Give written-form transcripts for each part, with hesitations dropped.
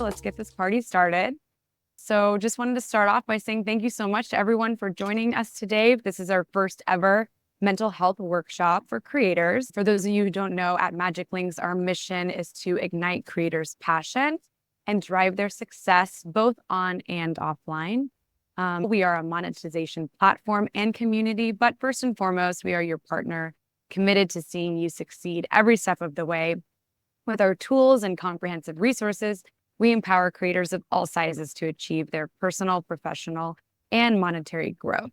let's get this party started. So just wanted to start off by saying thank you so much to everyone for joining us today. This is our first ever mental health workshop for creators. For those of you who don't know, at Magic Links, our mission is to ignite creators' passion and drive their success both on and offline. We are a monetization platform and community, but first and foremost, we are your partner, committed to seeing you succeed every step of the way. With our tools and comprehensive resources, we empower creators of all sizes to achieve their personal, professional, and monetary growth.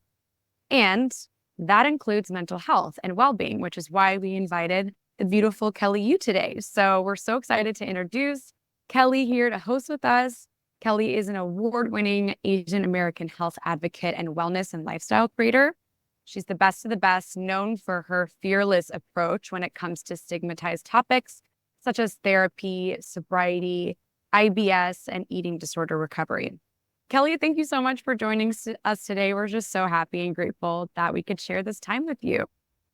And that includes mental health and well-being, which is why we invited the beautiful Kelly U today. So we're so excited to introduce Kelly here to host with us. Kelly is an award-winning Asian American health advocate and wellness and lifestyle creator. She's the best of the best, known for her fearless approach when it comes to stigmatized topics such as therapy, sobriety, IBS, and eating disorder recovery. Kelly, thank you so much for joining us today. We're just so happy and grateful that we could share this time with you.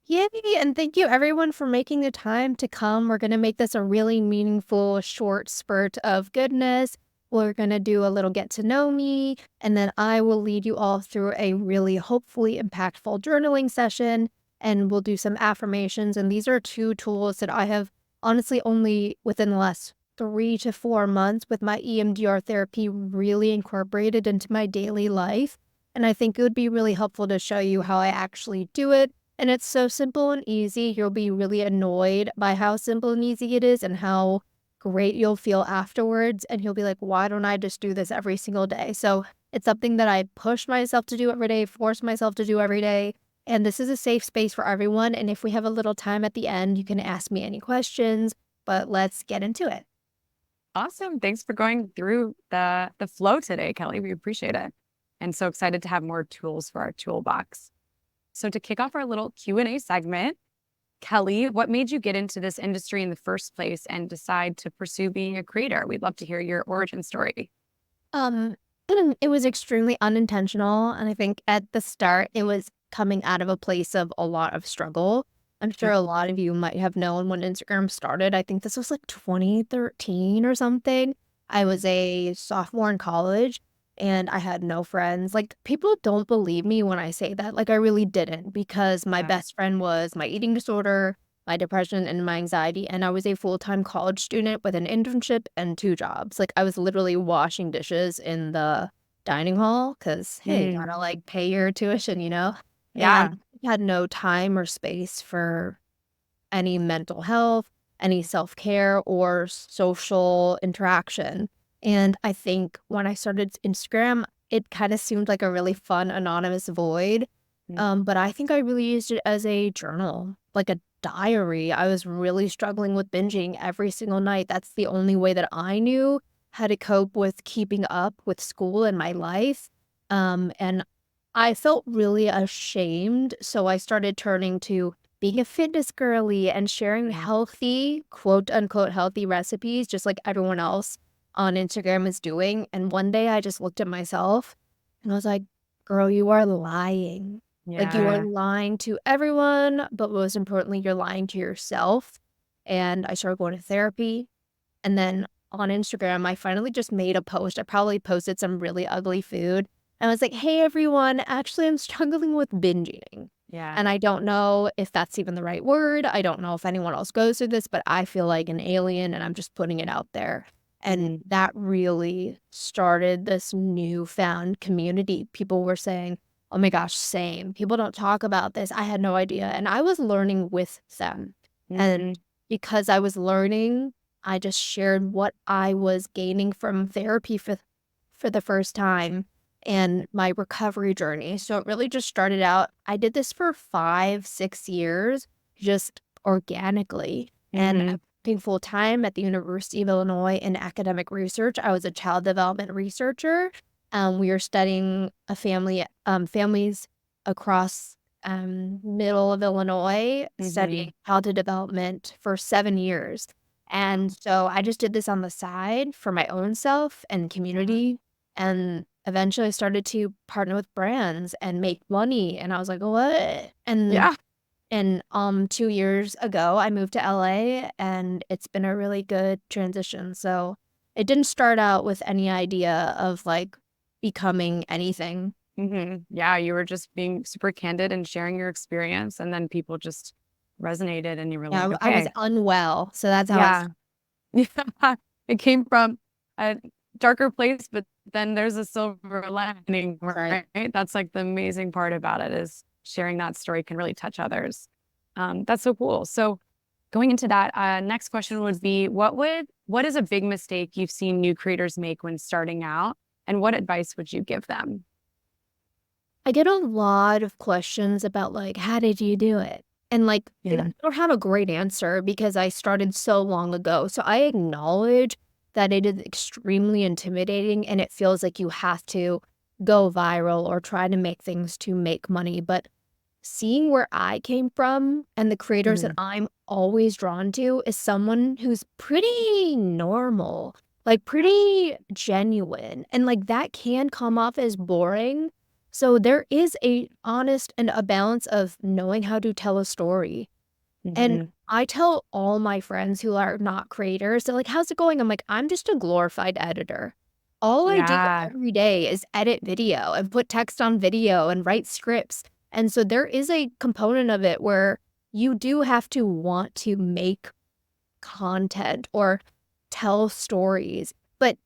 Yay, and thank you everyone for making the time to come. We're going to make this a really meaningful, short spurt of goodness. We're going to do a little get to know me, and then I will lead you all through a really hopefully impactful journaling session, and we'll do some affirmations. And these are two tools that I have honestly only within the last 3 to 4 months with my EMDR therapy really incorporated into my daily life. And I think it would be really helpful to show you how I actually do it. And it's so simple and easy. You'll be really annoyed by how simple and easy it is and how great you'll feel afterwards. And you'll be like, why don't I just do this every single day? So it's something that I push myself to do every day, force myself to do every day. And this is a safe space for everyone. And if we have a little time at the end, you can ask me any questions, but let's get into it. Awesome. Thanks for going through the flow today, Kelly. We appreciate it. And so excited to have more tools for our toolbox. So to kick off our little Q&A segment, Kelly, what made you get into this industry in the first place and decide to pursue being a creator? We'd love to hear your origin story. Um, it was extremely unintentional. And I think at the start, it was coming out of a place of a lot of struggle. I'm sure a lot of you might have known when Instagram started. I think this was like 2013 or something. I was a sophomore in college and I had no friends. Like, people don't believe me when I say that. Like, I really didn't, because my best friend was my eating disorder, my depression, and my anxiety. And I was a full-time college student with an internship and 2 jobs. Like, I was literally washing dishes in the dining hall because, hey, you gotta like pay your tuition, you know? Yeah. And I had no time or space for any mental health, any self-care, or social interaction. And I think when I started Instagram, it kind of seemed like a really fun, anonymous void. But I think I really used it as a journal, like a diary. I was really struggling with binging every single night. That's the only way that I knew how to cope with keeping up with school and my life. And I felt really ashamed. So I started turning to being a fitness girly and sharing healthy, quote unquote, healthy recipes, just like everyone else on Instagram is doing. And one day I just looked at myself and I was like, girl, you are lying. Like, you are lying to everyone, but most importantly, you're lying to yourself. And I started going to therapy. And then on Instagram, I finally just made a post. I probably posted some really ugly food. I was like, hey, everyone, actually, I'm struggling with binge eating. Yeah. And I don't know if that's even the right word. I don't know if anyone else goes through this, but I feel like an alien and I'm just putting it out there. And that really started this newfound community. People were saying, oh my gosh, same. People don't talk about this. I had no idea. And I was learning with them. And because I was learning, I just shared what I was gaining from therapy for the first time and my recovery journey. So it really just started out, I did this for 5-6 years, just organically. And working full time at the University of Illinois in academic research. I was a child development researcher. We were studying families across middle of Illinois, studying childhood development for 7 years. And so I just did this on the side for my own self and community. And eventually I started to partner with brands and make money. And I was like, what? And 2 years ago, I moved to LA and it's been a really good transition. So It didn't start out with any idea of like becoming anything. Yeah, you were just being super candid and sharing your experience, and then people just resonated, and you were like, Yeah, I was okay, unwell, so that's how I yeah, yeah, it came from a darker place, but then there's a silver lining, right. right? That's like the amazing part about it is sharing that story can really touch others. That's so cool. So going into that, next question would be, what is a big mistake you've seen new creators make when starting out, and what advice would you give them? I get a lot of questions about like, how did you do it? And like, I Yeah. don't have a great answer because I started so long ago. So I acknowledge that it is extremely intimidating and it feels like you have to go viral or try to make things to make money. But seeing where I came from and the creators that Mhm. I'm always drawn to is someone who's pretty normal, like pretty genuine. And like that can come off as boring. So there is a honest and a balance of knowing how to tell a story. And Mhm. I tell all my friends who are not creators, they're like, "How's it going?" I'm like, "I'm just a glorified editor. All I do Yeah. every day is edit video and put text on video and write scripts." And so there is a component of it where you do have to want to make content or tell stories, but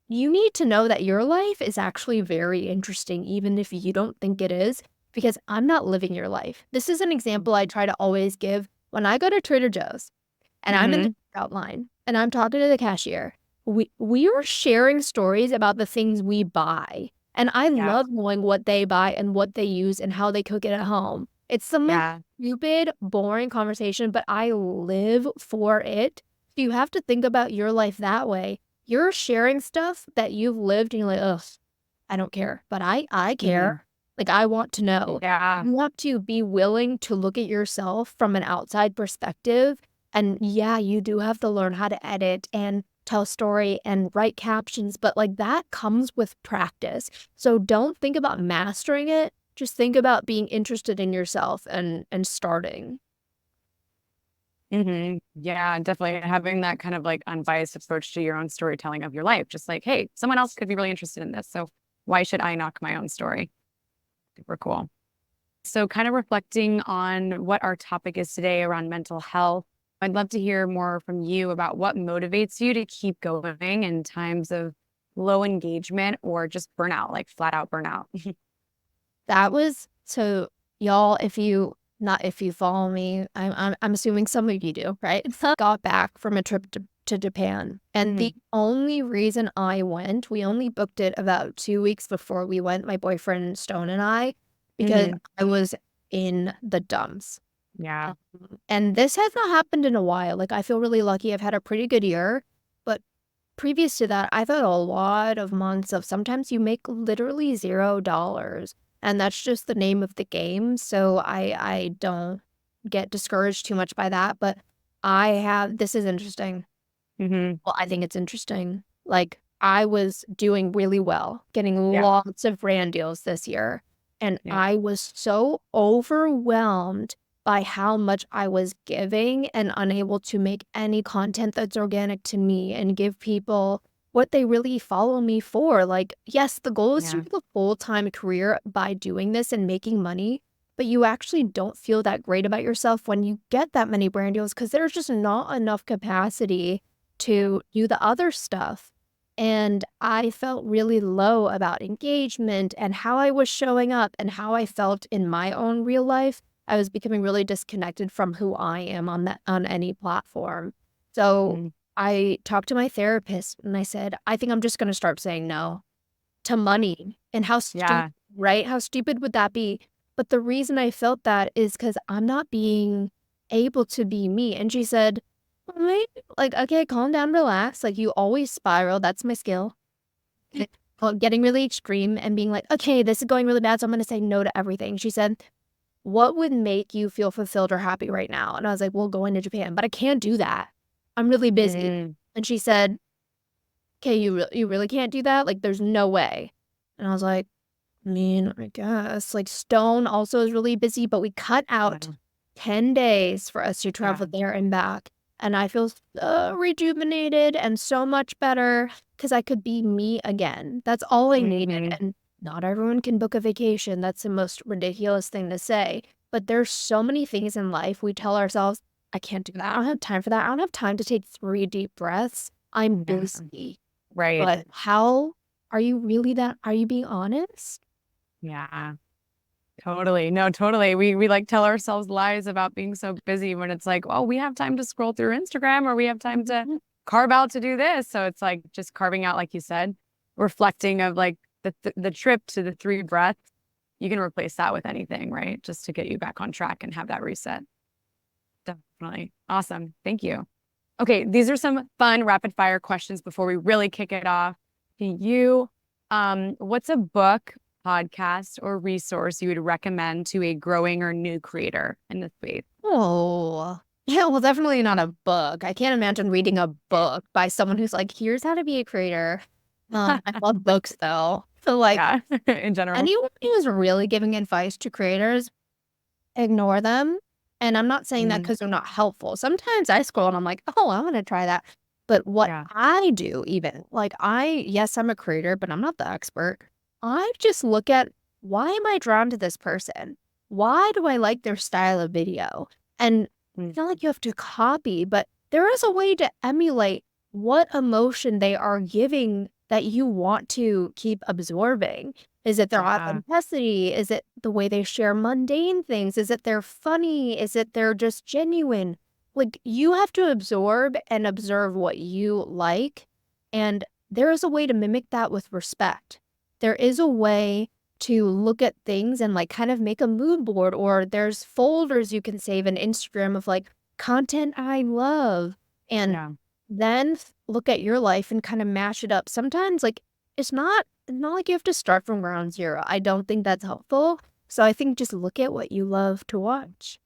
you need to know that your life is actually very interesting, even if you don't think it is, because I'm not living your life. This is an example I try to always give when I go to Trader Joe's and I'm in the Mhm. checkout line and I'm talking to the cashier. We are sharing stories about the things we buy. And I Yeah. love knowing what they buy and what they use and how they cook it at home. It's the most Yeah. stupid, boring conversation, but I live for it. So you have to think about your life that way. You're sharing stuff that you've lived and you're like, "Ugh, I don't care." But I Mhm. care. Like, I want to know. Yeah. You have to be willing to look at yourself from an outside perspective. And yeah, you do have to learn how to edit and tell story and write captions, but like that comes with practice. So don't think about mastering it. Just think about being interested in yourself and starting. Yeah, definitely having that kind of like unbiased approach to your own storytelling of your life. Just like, hey, someone else could be really interested in this. So why should I knock my own story? Super cool. So, kind of reflecting on what our topic is today around mental health, I'd love to hear more from you about what motivates you to keep going in times of low engagement or just burnout, like flat out burnout. That was so y'all, if you follow me, I'm assuming some of you do, right? Got back from a trip to Japan, and the Mm, only reason I went, we only booked it about 2 weeks before we went, my boyfriend Stone and I, because mhm. I was in the dumps. Yeah. Um, and this has not happened in a while. Like, I feel really lucky. I've had a pretty good year, but previous to that, I've had a lot of months of sometimes you make literally $0, and that's just the name of the game, so I don't get discouraged too much by that, but I have this is interesting. Hmm. Well, I think it's interesting. Like, I was doing really well, getting Yeah. lots of brand deals this year, and Yeah. I was so overwhelmed by how much I was giving and unable to make any content that's organic to me and give people what they really follow me for. Like, yes, the goal is to Yeah. make a full-time career by doing this and making money, but you actually don't feel that great about yourself when you get that many brand deals because there's just not enough capacity to do the other stuff. And I felt really low about engagement and how I was showing up and how I felt in my own real life. I was becoming really disconnected from who I am on any platform. So Mhm. I talked to my therapist and I said, I think I'm just going to start saying no to money. And how stupid, Yeah. right? How stupid would that be? But the reason I felt that is because I'm not being able to be me. And she said, "Well, maybe, like, okay, calm down, relax. Like, you always spiral. That's my skill. Well, getting really extreme and being like, okay, this is going really bad. So I'm going to say no to everything." She said, "What would make you feel fulfilled or happy right now?" And I was like, "Well, going to Japan, but I can't do that. I'm really busy." Mm. And she said, "Okay, you really can't do that? Like, there's no way." And I was like, I mean, I guess, like, Stone also is really busy, but we cut out Wow. 10 days for us to Yeah. travel there and back, and I feel rejuvenated and so much better because I could be me again. That's all I needed. And not everyone can book a vacation. That's the most ridiculous thing to say. But there's so many things in life we tell ourselves, I can't do that. I don't have time for that. I don't have time to take 3 deep breaths. I'm Yeah. busy. Right. But how are you really that? Are you being honest? Yeah. Totally. No, totally. We like tell ourselves lies about being so busy when it's like, oh, we have time to scroll through Instagram or we have time to carve out to do this. So it's like just carving out, like you said, reflecting of like the trip to the 3 breaths. You can replace that with anything, right? Just to get you back on track and have that reset. Definitely. Awesome. Thank you. Okay, these are some fun rapid fire questions before we really kick it off. What's a book, podcast, or resource you would recommend to a growing or new creator in the space? Oh, yeah, well, definitely not a book. I can't imagine reading a book by someone who's like, here's how to be a creator. I love books though. So like Yeah, in general. anyone who's really giving advice to creators, ignore them. And I'm not saying that because they're not helpful. Sometimes I scroll and I'm like, oh, I want to try that. But what Yeah. I do even, like yes, I'm a creator, but I'm not the expert. I just look at, why am I drawn to this person? Why do I like their style of video? And it's not like you have to copy, but there is a way to emulate what emotion they are giving that you want to keep absorbing. Is it their authenticity? Is it the way they share mundane things? Is it they're funny? Is it they're just genuine? Like, you have to absorb and observe what you like, and there is a way to mimic that with respect. There is a way to look at things and, like, kind of make a mood board, or there's folders you can save in Instagram of, like, content I love, and then look at your life and kind of mash it up. Sometimes, like, it's not like you have to start from ground zero. I don't think that's helpful. So I think just look at what you love to watch.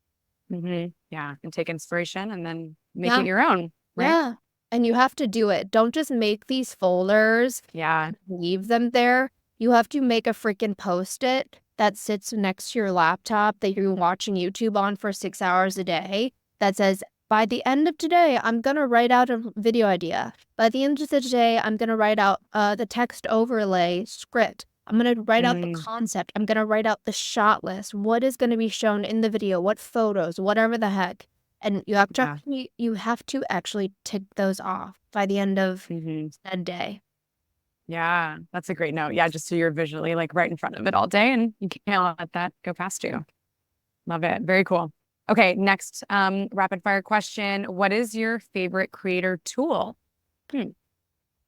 Yeah, and take inspiration and then make Yeah. it your own, right? Yeah. And you have to do it. Don't just make these folders, Yeah. leave them there. You have to make a freaking Post-it that sits next to your laptop that you're watching YouTube on for 6 hours a day that says, by the end of today, I'm going to write out a video idea. By the end of the day, I'm going to write out the text overlay script. I'm going to write out the concept. I'm going to write out the shot list. What is going to be shown in the video? What photos? Whatever the heck. And you have to actually tick those off by the end of that day. Yeah, that's a great note. Yeah, just so you're visually like right in front of it all day and you can't let that go past you. Love it. Very cool. Okay, next rapid fire question. What is your favorite creator tool?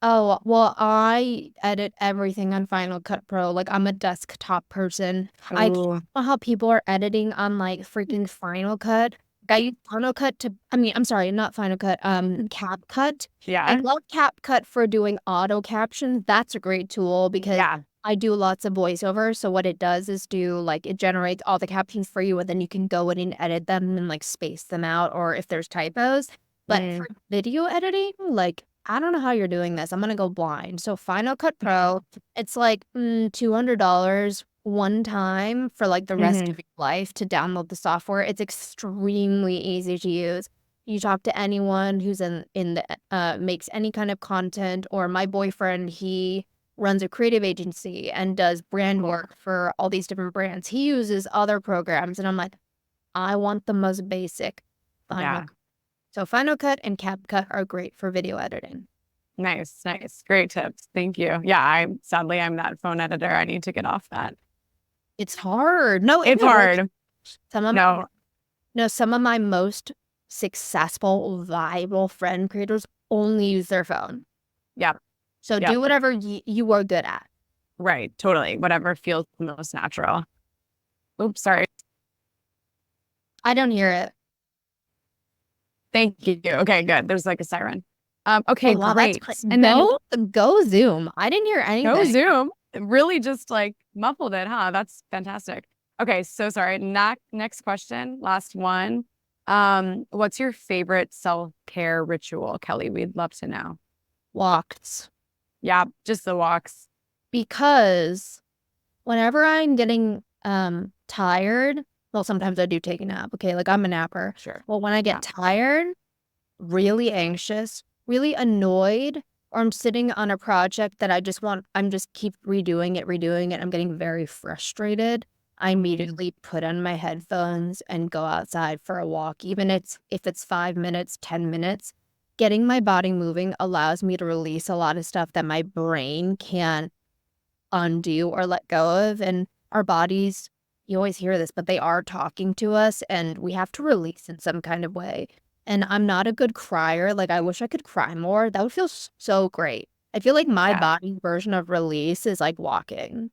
Oh, well, I edit everything on Final Cut Pro. Like, I'm a desktop person. I can't know how people are editing on, like, freaking Final Cut. I use Final Cut I'm sorry, not Final Cut, CapCut. I Yeah. love CapCut for doing auto captions. That's a great tool because I do lots of voiceover. So what it does is it generates all the captions for you, and then you can go in and edit them and, like, space them out, or if there's typos. But for video editing, like, I don't know how you're doing this. I'm gonna go blind. So Final Cut Pro, it's like $200 one time for like the rest of your life to download the software. It's extremely easy to use. You talk to anyone who's in the makes any kind of content, or my boyfriend, he runs a creative agency and does brand work for all these different brands. He uses other programs, and I'm like, I want the most basic Final Cut. So Final Cut and CapCut are great for video editing. Nice. Great tips. Thank you. Yeah, I'm that phone editor. I need to get off that. It's hard. No, it's hard. Some of my most successful, viable friend creators only use their phone. Yeah. So do whatever you are good at. Right. Totally. Whatever feels the most natural. Oops, sorry. I don't hear it. Thank you. Okay, good. There's like a siren. Okay, wow, great. And then go Zoom. I didn't hear anything. Go Zoom. It really just like muffled it, huh? That's fantastic. Okay, so sorry. Next question, last one. What's your favorite self-care ritual, Kelly? We'd love to know. Walks. Yeah, just the walks. Because whenever I'm getting sometimes I do take a nap. Okay, like I'm a napper. Sure. Well, when I get tired, really anxious, really annoyed, or I'm sitting on a project that I'm just keep redoing it. I'm getting very frustrated. I immediately put on my headphones and go outside for a walk, even if it's 5 minutes, 10 minutes. Getting my body moving allows me to release a lot of stuff that my brain can't undo or let go of. And our bodies, you always hear this, but they are talking to us and we have to release in some kind of way. And I'm not a good crier. Like, I wish I could cry more. That would feel so great. I feel like my Yeah. body's version of release is like walking.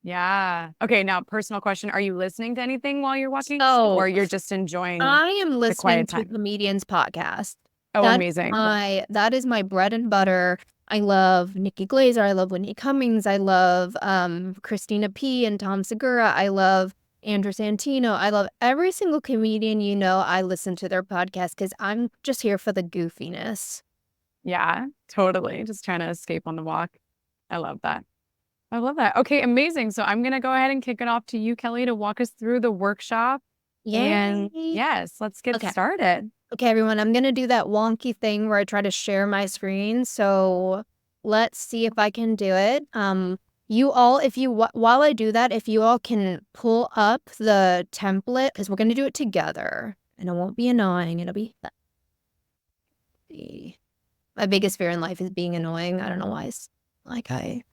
Yeah. Okay, now personal question. Are you listening to anything while you're walking or So you're just enjoying I am the listening quiet to time? comedians podcast. Oh, amazing. That is my bread and butter. I love Nikki Glazer, I love Whitney Cummings, I love, Christina P. and Tom Segura, I love Andrew Santino, I love every single comedian I listen to their podcast because 'cause I'm just here for the goofiness. Yeah, totally. Just trying to escape on the walk. I love that. I love that. Okay, amazing. So I'm gonna go ahead and kick it off to you, Kelly, to walk us through the workshop. And Yay! yes, let's get Okay. started. Okay, everyone, I'm gonna do that wonky thing where I try to share my screen, so let's see if I can do it. You all, if you while I do that, if you all can pull up the template, because we're gonna do it together, and it won't be annoying. It'll be my biggest fear in life is being annoying. I don't know why. It's like And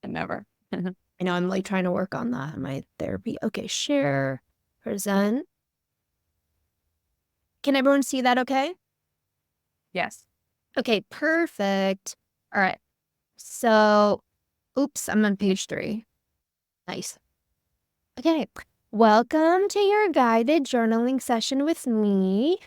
never. I know I'm like trying to work on that in my therapy. Okay, share, present. Can everyone see that? Okay. Yes. Okay, perfect. All right. So, oops, I'm on page 3. Nice. Okay. Welcome to your guided journaling session with me.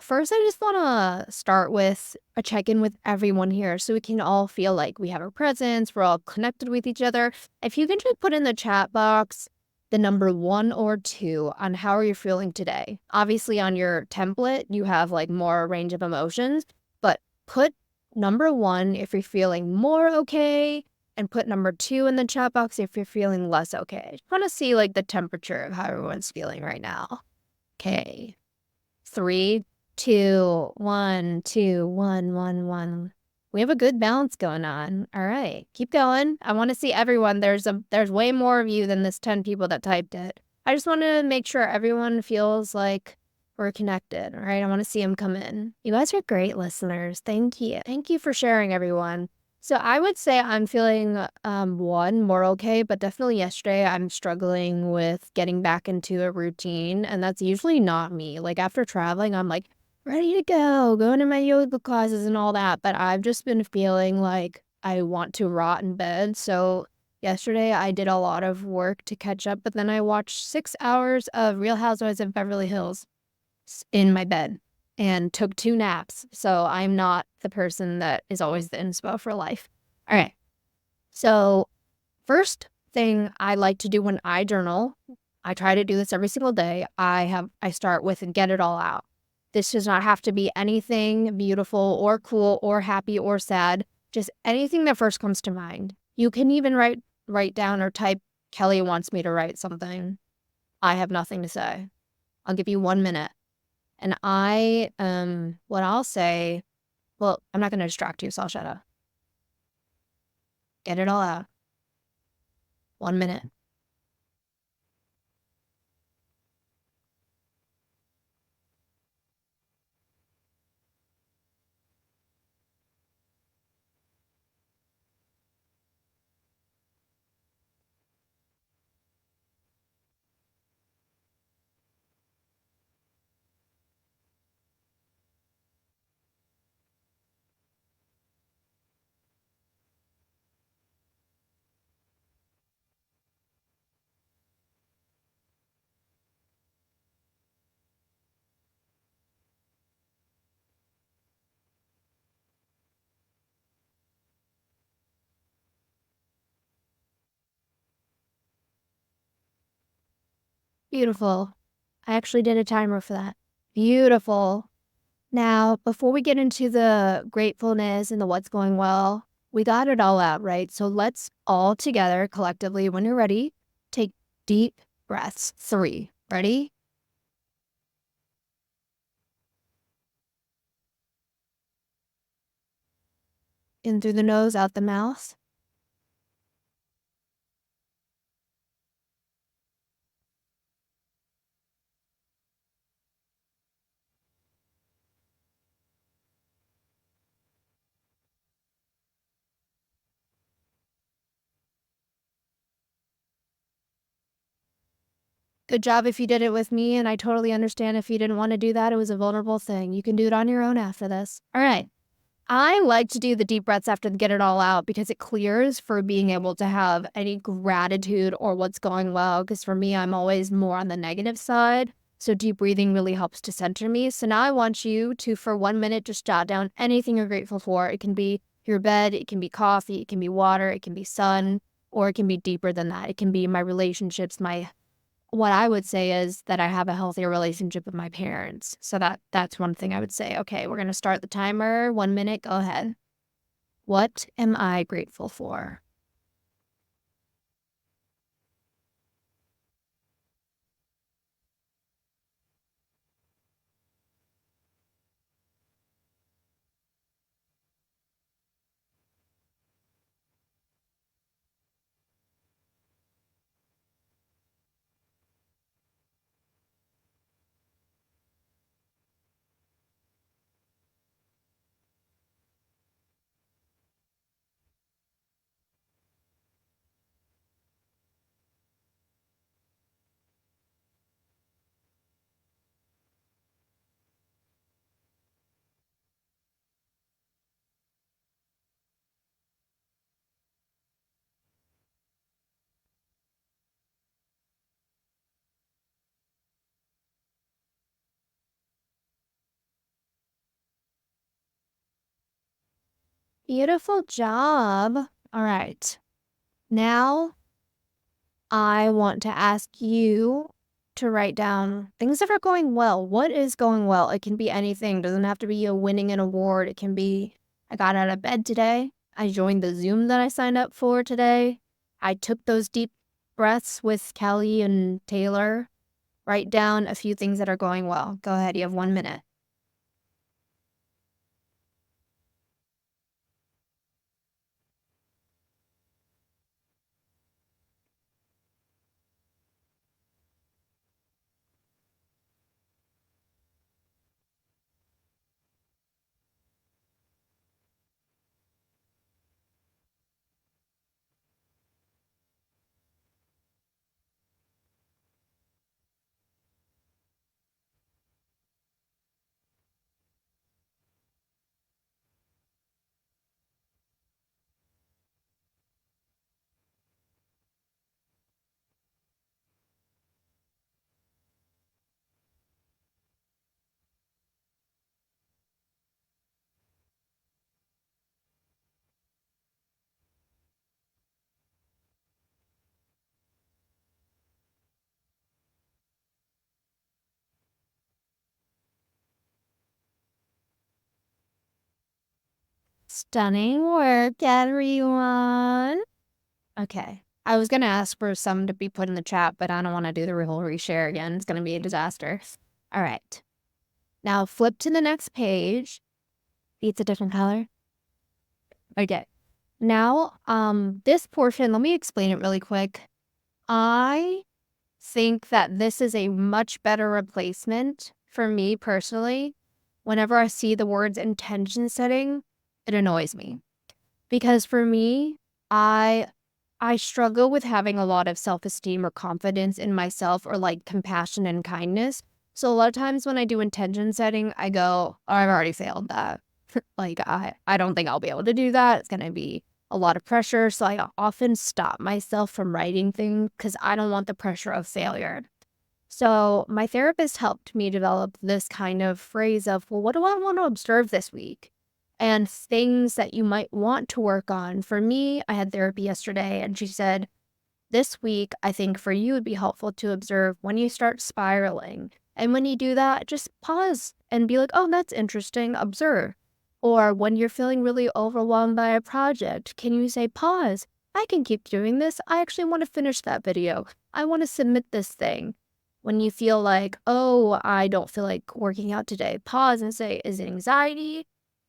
First, I just want to start with a check-in with everyone here so we can all feel like we have a presence, we're all connected with each other. If you can just put in the chat box the number 1 or 2 on how are you feeling today. Obviously, on your template, you have like more range of emotions, but put number 1 if you're feeling more okay, and put number 2 in the chat box if you're feeling less okay. Just want to see like the temperature of how everyone's feeling right now. Okay. 3, 2, 1, 2, 1, 1, 1. We have a good balance going on. All right. Keep going. I want to see everyone. There's way more of you than this 10 people that typed it. I just want to make sure everyone feels like we're connected. All right. I want to see them come in. You guys are great listeners. Thank you. Thank you for sharing, everyone. So I would say I'm feeling one more okay, but definitely yesterday I'm struggling with getting back into a routine, and that's usually not me. Like after traveling, I'm like ready to go, going to my yoga classes and all that, but I've just been feeling like I want to rot in bed. So yesterday I did a lot of work to catch up, but then I watched 6 hours of Real Housewives of Beverly Hills in my bed and took 2 naps. So I'm not the person that is always the inspo for life. All right. So first thing I like to do when I journal, I try to do this every single day. I start with and get it all out. This does not have to be anything beautiful or cool or happy or sad, just anything that first comes to mind. You can even write down or type Kelly wants me to write something. I have nothing to say. I'll give you 1 minute. And what I'll say, well, I'm not going to distract you, so I'll shut up. Get it all out. 1 minute. Beautiful. I actually did a timer for that. Beautiful. Now, before we get into the gratefulness and the what's going well, we got it all out, right? So let's all together collectively, when you're ready, take deep breaths. 3. Ready? In through the nose, out the mouth. Good job if you did it with me, and I totally understand if you didn't want to do that. It was a vulnerable thing. You can do it on your own after this. All right. I like to do the deep breaths after get it all out because it clears for being able to have any gratitude or what's going well. Because for me, I'm always more on the negative side. So deep breathing really helps to center me. So now I want you to, for 1 minute, just jot down anything you're grateful for. It can be your bed, it can be coffee, it can be water, it can be sun, or it can be deeper than that. It can be my relationships, what I would say is that I have a healthier relationship with my parents. So that's one thing I would say. Okay, we're going to start the timer. 1 minute, go ahead. What am I grateful for? Beautiful job. All right. Now I want to ask you to write down things that are going well. What is going well? It can be anything. Doesn't have to be a winning an award. It can be I got out of bed today. I joined the Zoom that I signed up for today. I took those deep breaths with Kelly and Taylor. Write down a few things that are going well. Go ahead. You have 1 minute. Stunning work, everyone. Okay. I was going to ask for some to be put in the chat, but I don't want to do the whole reshare again. It's going to be a disaster. All right. Now flip to the next page. It's a different color. Okay. Now, this portion, let me explain it really quick. I think that this is a much better replacement for me personally. Whenever I see the words intention setting, it annoys me. Because for me, I struggle with having a lot of self-esteem or confidence in myself or like compassion and kindness. So a lot of times when I do intention setting, I go, oh, I've already failed that. Like I don't think I'll be able to do that. It's gonna be a lot of pressure. So I often stop myself from writing things because I don't want the pressure of failure. So my therapist helped me develop this kind of phrase of, well, what do I want to observe this week? And things that you might want to work on. For me, I had therapy yesterday and she said, this week, I think for you, it'd be helpful to observe when you start spiraling. And when you do that, just pause and be like, oh, that's interesting, observe. Or when you're feeling really overwhelmed by a project, can you say, pause? I can keep doing this. I actually want to finish that video. I want to submit this thing. When you feel like, oh, I don't feel like working out today, pause and say, is it anxiety?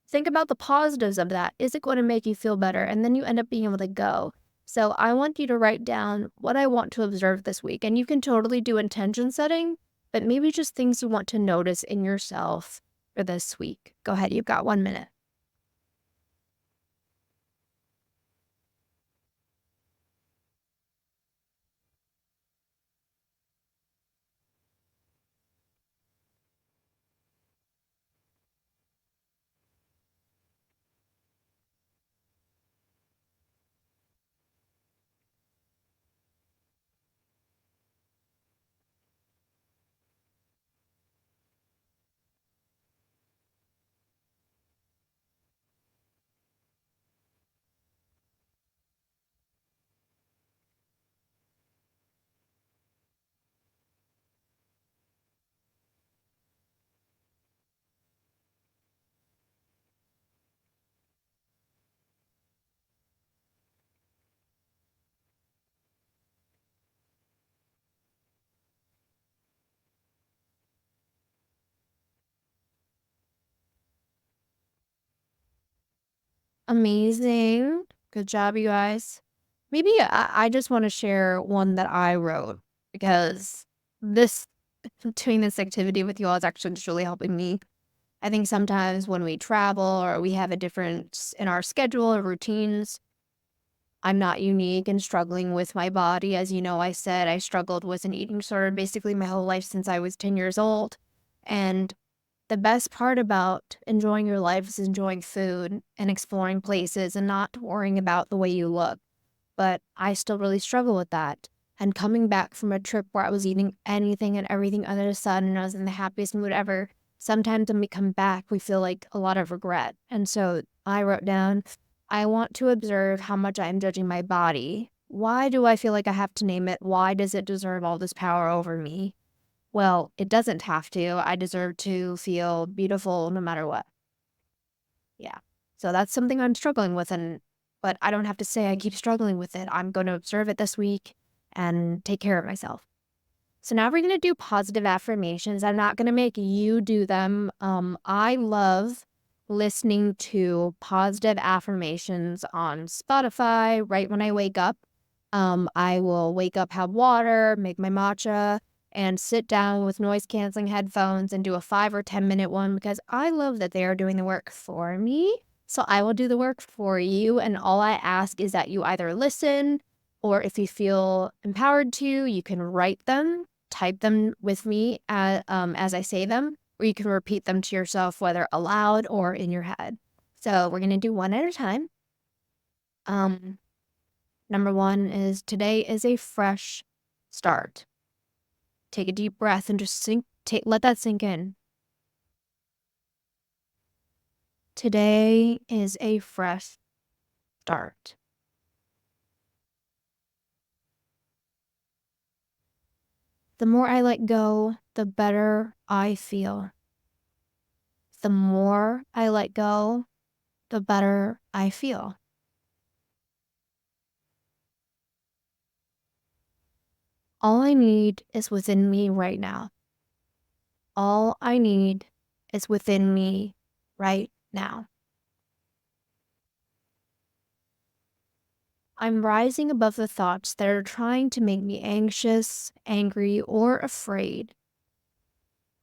think about the positives of that. Is it going to make you feel better? And then you end up being able to go. So I want you to write down what I want to observe this week. And you can totally do intention setting, but maybe just things you want to notice in yourself for this week. Go ahead, you've got 1 minute. Amazing. Good job, you guys. Maybe I just want to share one that I wrote because this doing this activity with you all is actually just really helping me. I think sometimes when we travel or we have a difference in our schedule or routines, I'm not unique in struggling with my body. As you know, I said I struggled with an eating disorder basically my whole life since I was 10 years old. And the best part about enjoying your life is enjoying food and exploring places and not worrying about the way you look. But I still really struggle with that. And coming back from a trip where I was eating anything and everything under the sun and I was in the happiest mood ever, sometimes when we come back, we feel like a lot of regret. And so I wrote down, I want to observe how much I am judging my body. Why do I feel like I have to name it? Why does it deserve all this power over me? Well, it doesn't have to. I deserve to feel beautiful no matter what. Yeah. So that's something I'm struggling with, but I don't have to say I keep struggling with it. I'm going to observe it this week and take care of myself. So now we're going to do positive affirmations. I'm not going to make you do them. I love listening to positive affirmations on Spotify right when I wake up. I will wake up, have water, make my matcha, and sit down with noise canceling headphones and do a 5 or 10 minute one because I love that they are doing the work for me. So I will do the work for you. And all I ask is that you either listen or if you feel empowered to, you can write them, type them with me as I say them, or you can repeat them to yourself, whether aloud or in your head. So we're going to do one at a time. Number one is today is a fresh start. Take a deep breath and just let that sink in. Today is a fresh start. The more I let go, the better I feel. The more I let go, the better I feel. All I need is within me right now. All I need is within me right now. I'm rising above the thoughts that are trying to make me anxious, angry, or afraid.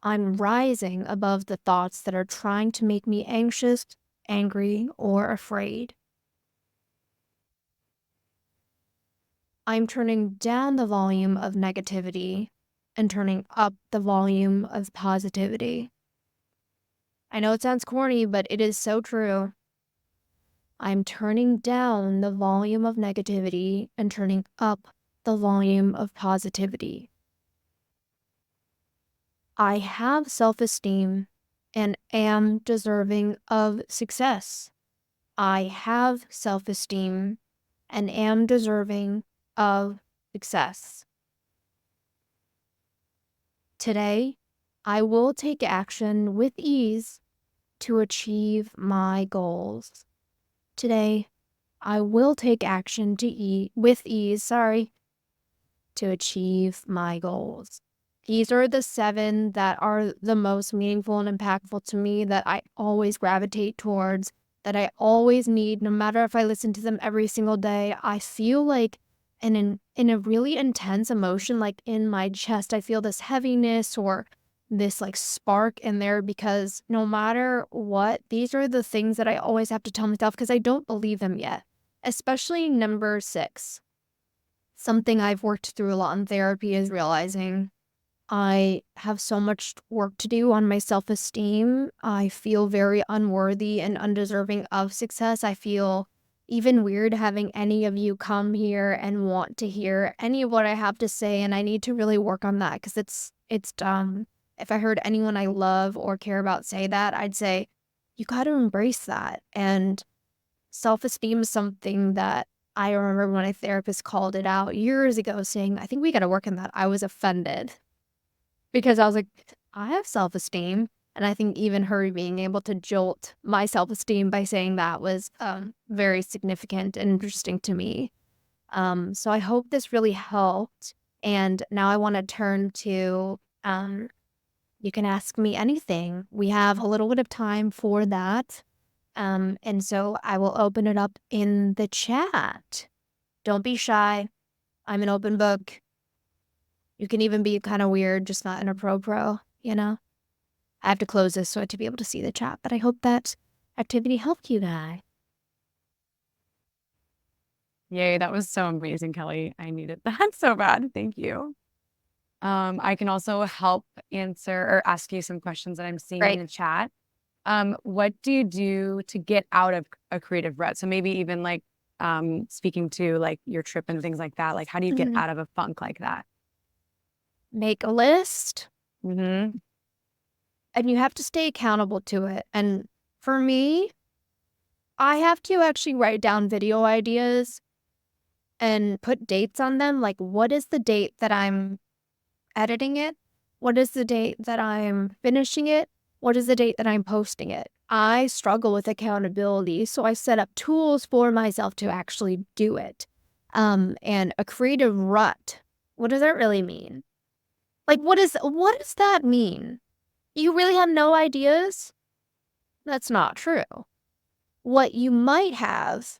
I'm rising above the thoughts that are trying to make me anxious, angry, or afraid. I'm turning down the volume of negativity and turning up the volume of positivity. I know it sounds corny, but it is so true. I'm turning down the volume of negativity and turning up the volume of positivity. I have self-esteem and am deserving of success. I have self-esteem and am deserving of success. Today, I will take action with ease to achieve my goals. Today, I will take action with ease, to achieve my goals. These are the 7 that are the most meaningful and impactful to me that I always gravitate towards, that I always need, no matter if I listen to them every single day. I feel like in a really intense emotion, like in my chest, I feel this heaviness or this like spark in there because no matter what, these are the things that I always have to tell myself because I don't believe them yet. Especially number 6. Something I've worked through a lot in therapy is realizing I have so much work to do on my self-esteem. I feel very unworthy and undeserving of success. I feel even weird having any of you come here and want to hear any of what I have to say, and I need to really work on that because it's dumb. If I heard anyone I love or care about say that, I'd say, you got to embrace that. And self-esteem is something that I remember when a therapist called it out years ago saying, I think we got to work on that. I was offended because I was like, I have self-esteem. And I think even her being able to jolt my self-esteem by saying that was very significant and interesting to me. So I hope this really helped. And now I want to turn to, you can ask me anything. We have a little bit of time for that. And so I will open it up in the chat. Don't be shy. I'm an open book. You can even be kind of weird, just not in a pro, you know? I have to close this so to be able to see the chat, but I hope that activity helped you guys. Yay, that was so amazing, Kelly. I needed that so bad. Thank you. I can also help answer or ask you some questions that I'm seeing in Great. the chat. What do you do to get out of a creative rut? So maybe even like speaking to like your trip and things like that. Like, how do you get out of a funk like that? Make a list, Mm-hmm. and you have to stay accountable to it. And for me, I have to actually write down video ideas and put dates on them. Like, what is the date that I'm editing it? What is the date that I'm finishing it? What is the date that I'm posting it? I struggle with accountability, so I set up tools for myself to actually do it. And a creative rut, what does that really mean? Like, what does that mean? You really have no ideas? That's not true. What you might have,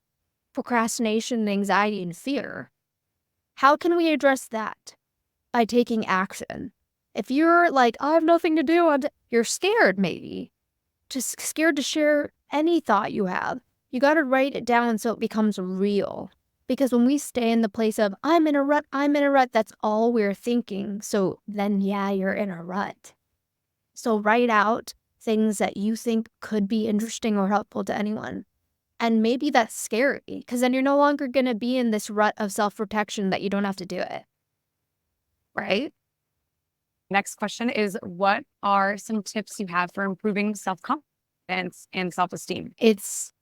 procrastination, anxiety, and fear. How can we address that? By taking action. If you're like, I have nothing to do, you're scared maybe. Just scared to share any thought you have. You got to write it down so it becomes real. Because when we stay in the place of, I'm in a rut, that's all we're thinking. So then, yeah, you're in a rut. So write out things that you think could be interesting or helpful to anyone. And maybe that's scary because then you're no longer going to be in this rut of self-protection that you don't have to do it. Right? Next question is, what are some tips you have for improving self-confidence and self-esteem? It's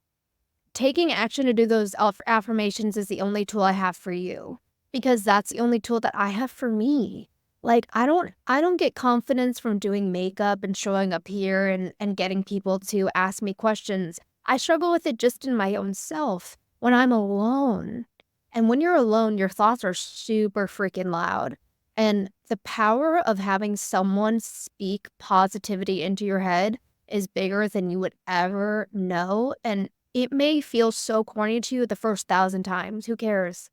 taking action to do those affirmations is the only tool I have for you because that's the only tool that I have for me. Like, I don't get confidence from doing makeup and showing up here and getting people to ask me questions. I struggle with it just in my own self when I'm alone. And when you're alone, your thoughts are super freaking loud. And the power of having someone speak positivity into your head is bigger than you would ever know. And it may feel so corny to you the first 1,000 times. Who cares?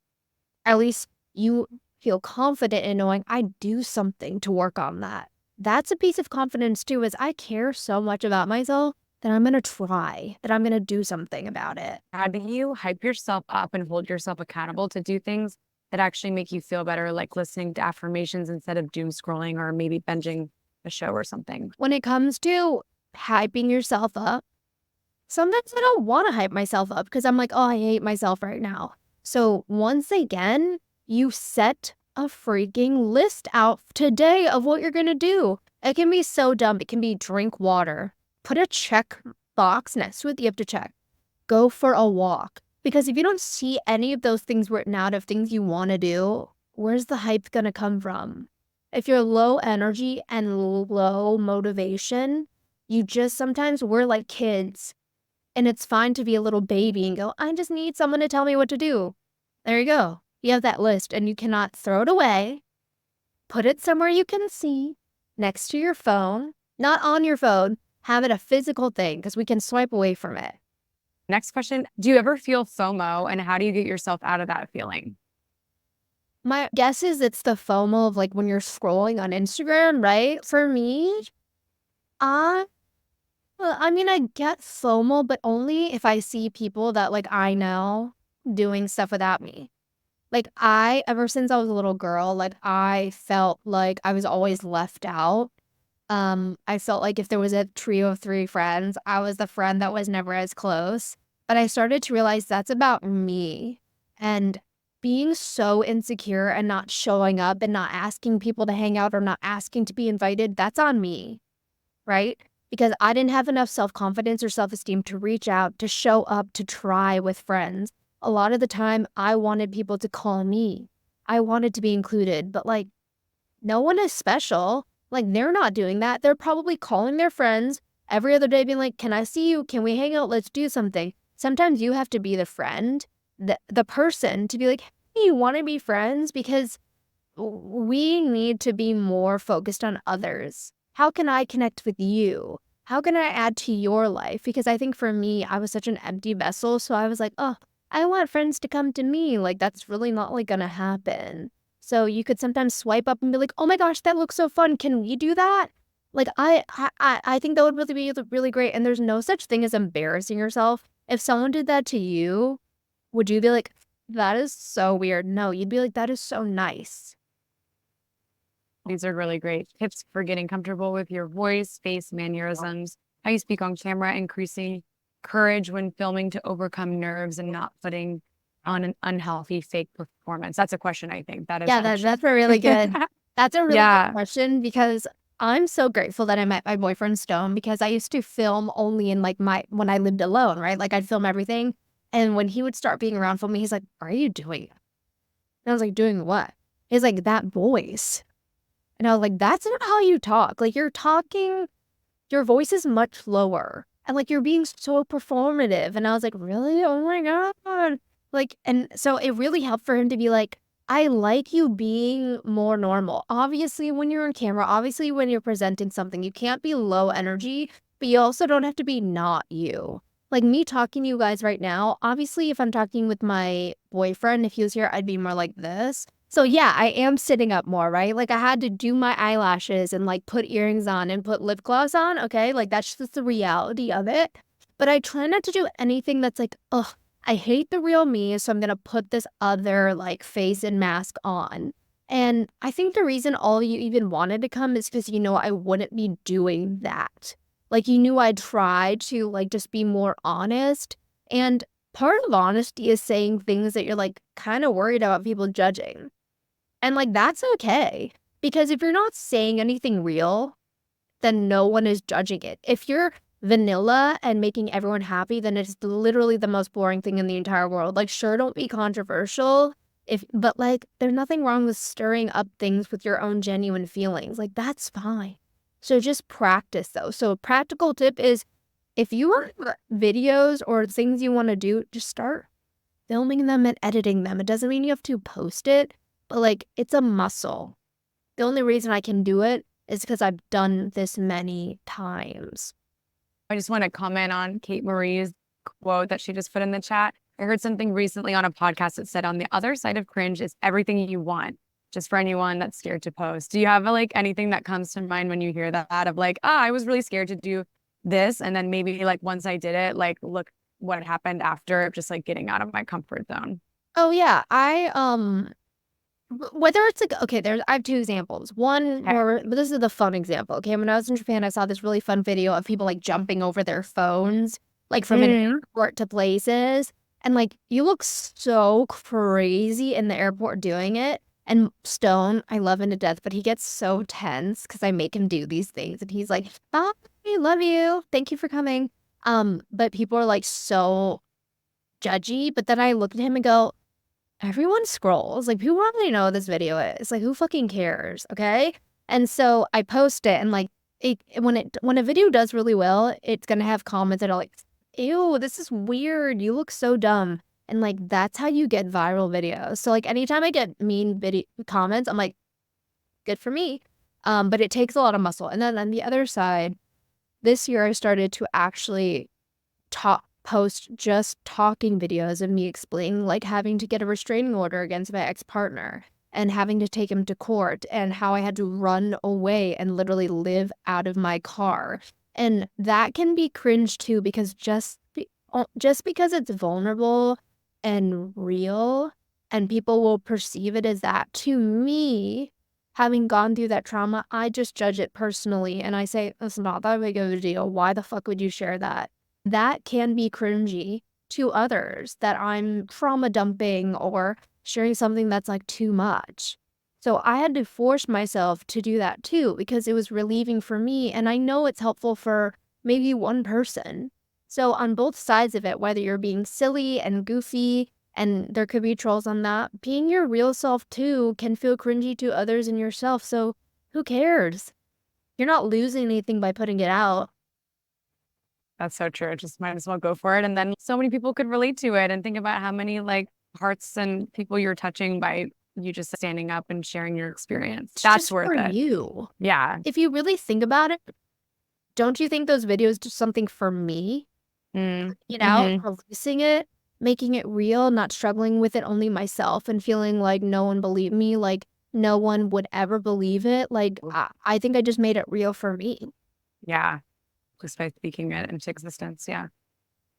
At least you feel confident in knowing I do something to work on that. That's a piece of confidence too, is I care so much about myself that I'm going to try, that I'm going to do something about it. How do you hype yourself up and hold yourself accountable to do things that actually make you feel better, like listening to affirmations instead of doom scrolling or maybe binging a show or something? When it comes to hyping yourself up, sometimes I don't want to hype myself up because I'm like, oh, I hate myself right now. So once again, you set a freaking list out today of what you're going to do. It can be so dumb. It can be drink water. Put a check box next to it that you have to check. Go for a walk. Because if you don't see any of those things written out of things you want to do, where's the hype going to come from? If you're low energy and low motivation, you just sometimes we're like kids. And it's fine to be a little baby and go, I just need someone to tell me what to do. There you go. You have that list and you cannot throw it away. put it somewhere you can see, next to your phone, not on your phone. Have it a physical thing because we can swipe away from it. Next question. Do you ever feel FOMO and how do you get yourself out of that feeling? My guess is it's the FOMO of like when you're scrolling on Instagram, right? For me, I I mean, I get FOMO, but only if I see people that like I know doing stuff without me. Like ever since I was a little girl, like I felt like I was always left out. I felt like if there was a trio of three friends, I was the friend that was never as close. But I started to realize that's about me. And being so insecure and not showing up and not asking people to hang out or not asking to be invited, that's on me, right? Because I didn't have enough self-confidence or self-esteem to reach out, to show up, to try with friends. A lot of the time, I wanted people to call me. I wanted to be included, but like, no one is special. Like, they're not doing that. They're probably calling their friends every other day being like, "Can I see you? Can we hang out? Let's do something." Sometimes you have to be the friend, the person to be like, "Hey, you wanna be friends?" Because we need to be more focused on others. How can I connect with you? How can I add to your life? Because I think for me, I was such an empty vessel, so I was like, "Oh, I want friends to come to me." Like, that's really not, like, gonna happen. So you could sometimes swipe up and be like, "Oh my gosh, that looks so fun. Can we do that?" Like, I think that would really be really great, and there's no such thing as embarrassing yourself. If someone did that to you, would you be like, "That is so weird"? No, you'd be like, "That is so nice." These are really great tips for getting comfortable with your voice, face, mannerisms, how you speak on camera, increasing courage when filming to overcome nerves and not putting on an unhealthy fake performance. That's a question I think that is Yeah, that's a really good that's a really good yeah. question because I'm so grateful that I met my boyfriend Stone because I used to film only in like when I lived alone, right? Like I'd film everything. And when he would start being around for me, he's like, "Are you doing it?" And I was like, "Doing what?" He's like, "That voice." And I was like, "That's not how you talk. Like your voice is much lower. And like you're being so performative." And I was like, "Really? Oh my God." Like, and so it really helped for him to be like, "I like you being more normal." Obviously, when you're on camera, obviously when you're presenting something, you can't be low energy, but you also don't have to be not you. Like me talking to you guys right now, obviously if I'm talking with my boyfriend, if he was here, I'd be more like this. So yeah, I am sitting up more, right? Like I had to do my eyelashes and like put earrings on and put lip gloss on, okay? Like that's just the reality of it. But I try not to do anything that's like, ugh, I hate the real me, so I'm gonna put this other like face and mask on. And I think the reason all of you even wanted to come is because you know I wouldn't be doing that. Like you knew I'd try to like just be more honest. And part of honesty is saying things that you're like kind of worried about people judging. And, like, that's okay, because if you're not saying anything real, then no one is judging it. If you're vanilla and making everyone happy, then it's literally the most boring thing in the entire world. Like, sure, don't be controversial, but, like, there's nothing wrong with stirring up things with your own genuine feelings. Like, that's fine. So just practice, though. So a practical tip is if you want videos or things you wanna do, just start filming them and editing them. It doesn't mean you have to post it, but, like, it's a muscle. The only reason I can do it is because I've done this many times. I just want to comment on Kate Marie's quote that she just put in the chat. I heard something recently on a podcast that said, on the other side of cringe is everything you want, just for anyone that's scared to post. Do you have like anything that comes to mind when you hear that of like, I was really scared to do this. And then maybe like once I did it, like, look what happened after, just like getting out of my comfort zone. Oh, yeah. Whether it's like okay, I have two examples. One Okay. but this is the fun example, okay? When I was in Japan, I saw this really fun video of people, like, jumping over their phones, like, from an Mhm. airport to places, and, like, you look so crazy in the airport doing it, and Stone, I love him to death, but he gets so tense because I make him do these things, and he's like, "Bye, love you, thank you for coming." But people are, like, so judgy, but then I look at him and go, everyone scrolls, like, people already know what this video is, like, who fucking cares, okay? And so I post it and, like, when a video does really well, it's gonna have comments that are like, "Ew, this is weird, you look so dumb," and, like, that's how you get viral videos. So, like, anytime I get mean video comments, I'm like, good for me. But it takes a lot of muscle. And then on the other side, this year I started to actually post just talking videos of me explaining, like, having to get a restraining order against my ex-partner and having to take him to court and how I had to run away and literally live out of my car. And that can be cringe too, because just because it's vulnerable and real and people will perceive it as that, to me, having gone through that trauma, I just judge it personally and I say, it's not that big of a deal. Why the fuck would you share that? That can be cringy to others, that I'm trauma dumping or sharing something that's like too much. So I had to force myself to do that too, because it was relieving for me. And I know it's helpful for maybe one person. So on both sides of it, whether you're being silly and goofy, and there could be trolls on that, being your real self too can feel cringy to others and yourself. So who cares? You're not losing anything by putting it out. That's so true. Just might as well go for it. And then so many people could relate to it and think about how many like hearts and people you're touching by you just standing up and sharing your experience. It's That's just worth for it. you. Yeah. If you really think about it, don't you think those videos do something for me? Mm. You know, Mm-hmm. releasing it, making it real, not struggling with it only myself and feeling like no one believed me, like no one would ever believe it. Like, I think I just made it real for me. Yeah. Just by speaking it into existence. Yeah,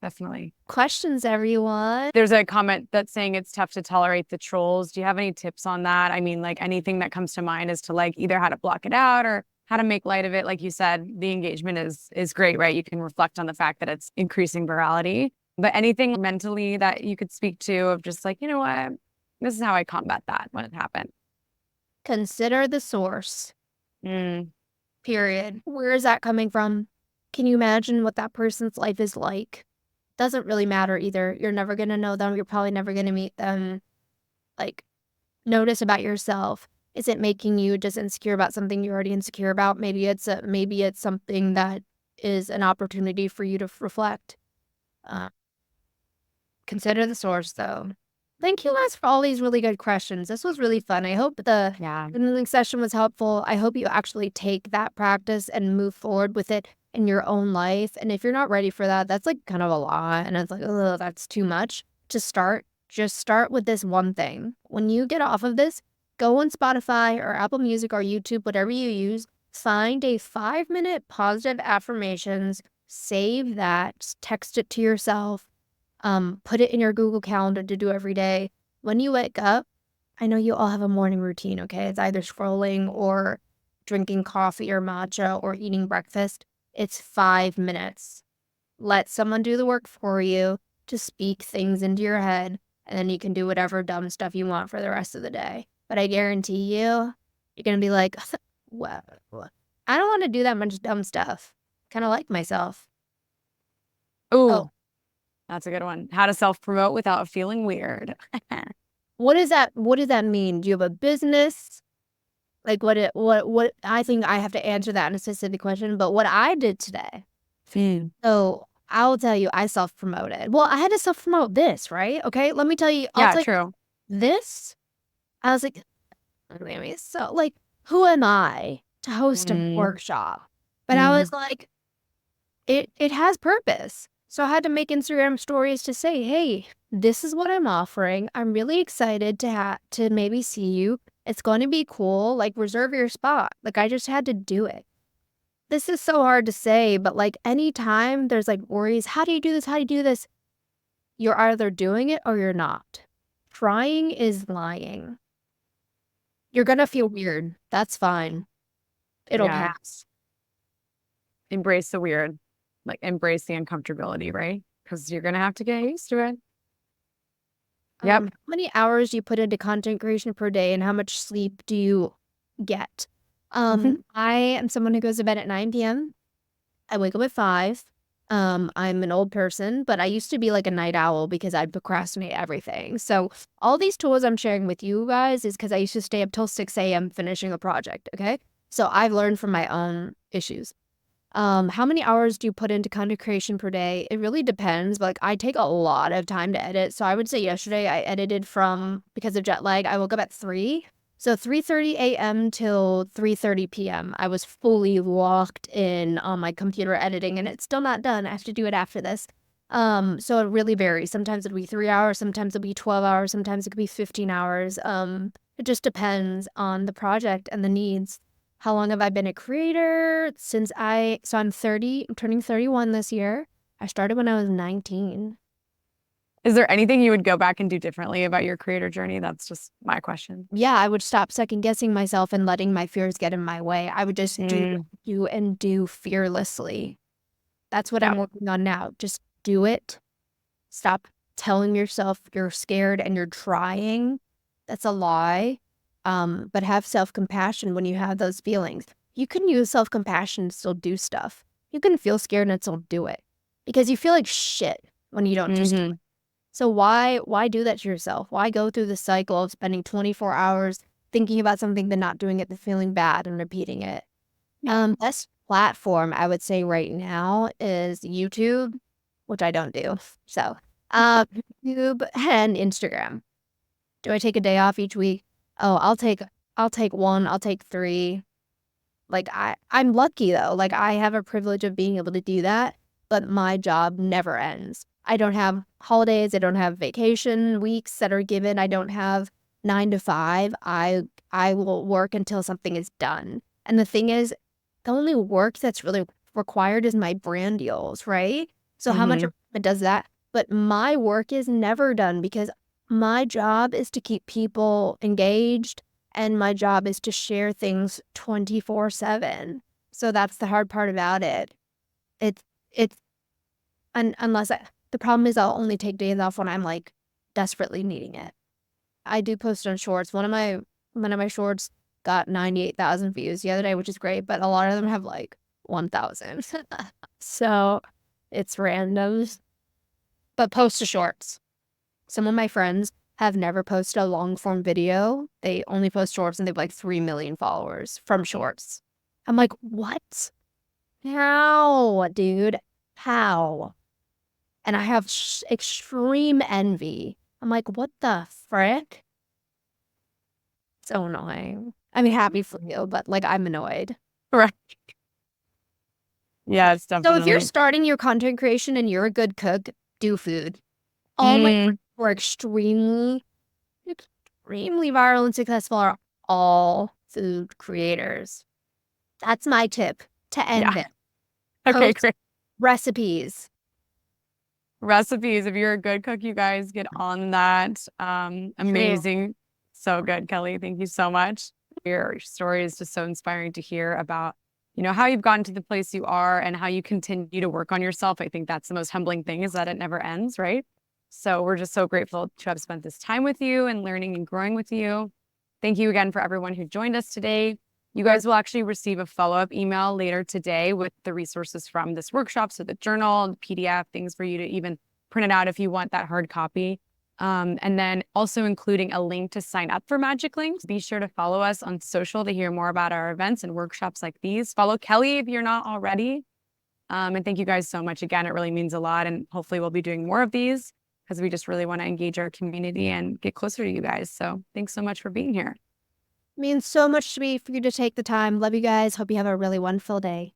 definitely. Questions, everyone. There's a comment that's saying it's tough to tolerate the trolls. Do you have any tips on that? I mean, like anything that comes to mind is to like either how to block it out or how to make light of it. Like you said, the engagement is great, right? You can reflect on the fact that it's increasing virality. But anything mentally that you could speak to of just like, you know what, this is how I combat that when it happened. Consider the source, Mm, period. Where is that coming from? Can you imagine what that person's life is like? Doesn't really matter either. You're never going to know them. You're probably never going to meet them. Like, notice about yourself. Is it making you just insecure about something you're already insecure about? Maybe it's something that is an opportunity for you to reflect. Uh, Consider the source, though. Thank you guys for all these really good questions. This was really fun. I hope the yeah. journaling session was helpful. I hope you actually take that practice and move forward with it in your own life. And if you're not ready for that, that's like kind of a lot. And it's like, oh, that's too much to start. Just start with this one thing. When you get off of this, go on Spotify or Apple Music or YouTube, whatever you use, find a 5-minute positive affirmations, save that, text it to yourself. Put it in your Google Calendar to do every day. When you wake up, I know you all have a morning routine, okay? It's either scrolling or drinking coffee or matcha or eating breakfast. It's 5 minutes. Let someone do the work for you to speak things into your head, and then you can do whatever dumb stuff you want for the rest of the day. But I guarantee you, you're going to be like, well, I don't want to do that much dumb stuff. Kind of like myself. Ooh, Oh, that's a good one. How to self-promote without feeling weird. what does that mean? Do you have a business? Like what I think I have to answer that in a specific question, but what I did today. So I'll tell you, I self-promoted. Well, I had to self-promote this, right? Okay, let me tell you, I'll Yeah, tell you true. this. I was like, so like, who am I to host a Mm, workshop? But I mhm. was like, it has purpose. So I had to make Instagram stories to say, hey, this is what I'm offering. I'm really excited to maybe see you. It's going to be cool. Like, reserve your spot. Like, I just had to do it. This is so hard to say, but like anytime there's like worries, how do you do this? How do you do this? You're either doing it or you're not. Trying is lying. You're gonna feel weird. That's fine. It'll Yeah. pass. Embrace the weird. Like embrace the uncomfortability, right? Because you're gonna have to get used to it. Yep. How many hours do you put into content creation per day and how much sleep do you get? Mhm. I am someone who goes to bed at 9 p.m. I wake up at 5. I'm an old person, but I used to be like a night owl because I'd procrastinate everything. So all these tools I'm sharing with you guys is because I used to stay up till 6 a.m. finishing a project, okay? So I've learned from my own issues. How many hours do you put into content creation per day? It really depends. But like, I take a lot of time to edit. So I would say yesterday I edited because of jet lag, I woke up at 3. So 3:30 a.m. till 3:30 p.m. I was fully locked in on my computer editing, and it's still not done. I have to do it after this. So it really varies. Sometimes it'll be 3 hours, sometimes it'll be 12 hours, sometimes it could be 15 hours. It just depends on the project and the needs. How long have I been a creator? So I'm 30, I'm turning 31 this year. I started when I was 19. Is there anything you would go back and do differently about your creator journey? That's just my question. Yeah, I would stop second guessing myself and letting my fears get in my way. I would just do fearlessly. That's what Yeah. I'm working on now. Just do it. Stop telling yourself you're scared and you're trying. That's a lie. But have self-compassion when you have those feelings. You can use self-compassion to still do stuff. You can feel scared and still do it because you feel like shit when you don't just do it. So why do that to yourself? Why go through the cycle of spending 24 hours thinking about something, then not doing it, then feeling bad and repeating it? Best platform I would say right now is YouTube, which I don't do. So, YouTube and Instagram. Do I take a day off each week? Oh, I'll take one, I'll take 3. Like I'm lucky though. Like I have a privilege of being able to do that, but my job never ends. I don't have holidays, I don't have vacation weeks that are given. I don't have 9 to 5. I will work until something is done. And the thing is, the only work that's really required is my brand deals, right? So how much it does that? But my work is never done because my job is to keep people engaged and my job is to share things 24/7. So that's the hard part about it. It's unless the problem is I'll only take days off when I'm like desperately needing it. I do post on shorts. One of my shorts got 98,000 views the other day, which is great, but a lot of them have like 1,000. So it's random. But post to shorts. Some of my friends have never posted a long form video. They only post shorts and they have like 3 million followers from shorts. I'm like, what? How, dude? How? And I have extreme envy. I'm like, what the frick? So annoying. I mean, happy for you, but like, I'm annoyed. Right. Yeah, it's So if you're definitely. starting your content creation and you're a good cook, do food. All my friends who are extremely viral and successful are all food creators. That's my tip to end Yeah. it. Okay, Post great. recipes. Recipes. If you're a good cook, you guys get on that. Amazing. So good, Kelly. Thank you so much. Your story is just so inspiring to hear about, how you've gotten to the place you are and how you continue to work on yourself. I think that's the most humbling thing, is that it never ends, right? So we're just so grateful to have spent this time with you and learning and growing with you. Thank you again for everyone who joined us today. You guys will actually receive a follow-up email later today with the resources from this workshop. So the journal, PDF, things for you to even print it out if you want that hard copy. And then also including a link to sign up for Magic Links. Be sure to follow us on social to hear more about our events and workshops like these. Follow Kelly if you're not already. And thank you guys so much again. It really means a lot. And hopefully we'll be doing more of these because we just really want to engage our community and get closer to you guys. So thanks so much for being here. Means so much to me for you to take the time. Love you guys. Hope you have a really wonderful day.